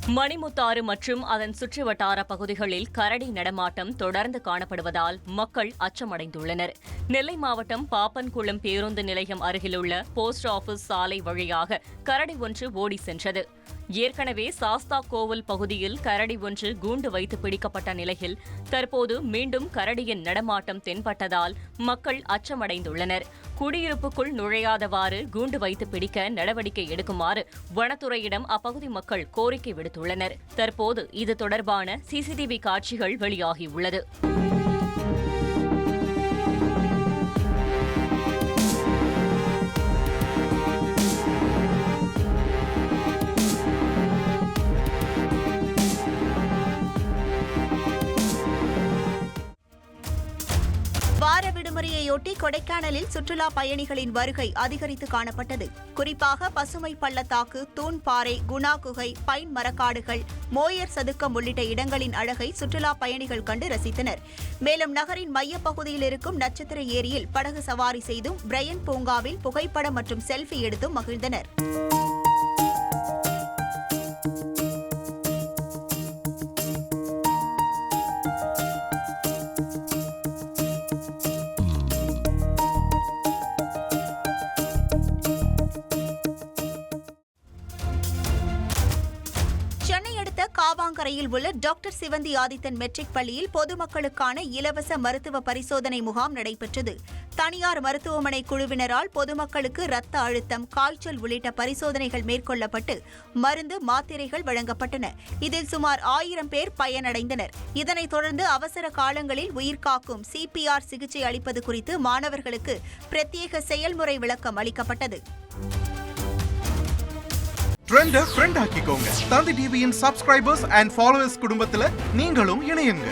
மணிமுத்தாறு மற்றும் அதன் சுற்றுவட்டார பகுதிகளில் கரடி நடமாட்டம் தொடர்ந்து காணப்படுவதால் மக்கள் அச்சமடைந்துள்ளனர். நெல்லை மாவட்டம் பாப்பன்குளம் பேருந்து நிலையம் அருகிலுள்ள போஸ்ட் ஆபீஸ் சாலை வழியாக கரடி ஒன்று ஓடி சென்றது. ஏற்கனவே சாஸ்தா கோவில் பகுதியில் கரடி ஒன்று கூண்டு வைத்து பிடிக்கப்பட்ட நிலையில் தற்போது மீண்டும் கரடியின் நடமாட்டம் தென்பட்டதால் மக்கள் அச்சமடைந்துள்ளனர். குடியிருப்புக்குள் நுழையாதவாறு கூண்டு வைத்து பிடிக்க நடவடிக்கை எடுக்குமாறு வனத்துறையிடம் அப்பகுதி மக்கள் கோரிக்கை விடுத்துள்ளனர். தற்போது இது தொடர்பான சிசிடிவி காட்சிகள் வெளியாகியுள்ளது. வார விடுமுறையொட்டி கொடைக்கானலில் சுற்றுலா பயணிகளின் வருகை அதிகரித்து காணப்பட்டது. குறிப்பாக பசுமை பள்ளத்தாக்கு, தூண்பாறை, குணா குகை, பைன் மரக்காடுகள், மோயர் சதுக்கம் உள்ளிட்ட இடங்களின் அழகை சுற்றுலா பயணிகள் கண்டு ரசித்தனர். மேலும் நகரின் மையப்பகுதியில் இருக்கும் நட்சத்திர ஏரியில் படகு சவாரி செய்தும், பிரையன் பூங்காவில் புகைப்படம் மற்றும் செல்ஃபி எடுத்தும் மகிழ்ந்தனர். காவாங்கரையில் உள்ள டாக்டர் சிவந்தி ஆதித்தன் மெட்ரிக் பள்ளியில் பொதுமக்களுக்கான இலவச மருத்துவ பரிசோதனை முகாம் நடைபெற்றது. தனியார் மருத்துவமனை குழுவினரால் பொதுமக்களுக்கு இரத்த அழுத்தம், காய்ச்சல் உள்ளிட்ட பரிசோதனைகள் மேற்கொள்ளப்பட்டு மருந்து, மாத்திரைகள் வழங்கப்பட்டன. இதில் சுமார் 1000 பேர் பயனடைந்தனர். இதனைத் தொடர்ந்து அவசர காலங்களில் உயிர்காக்கும் CPR சிகிச்சை அளிப்பது குறித்து மாணவர்களுக்கு பிரத்யேக செயல்முறை விளக்கம் அளிக்கப்பட்டது. ட்ரெண்ட ஃப்ரெண்ட் ஆக்கிக்கோங்க. தந்தி டிவியின் சப்ஸ்கிரைபர்ஸ் அண்ட் ஃபாலோவர்ஸ் குடும்பத்துல நீங்களும் இணையுங்க.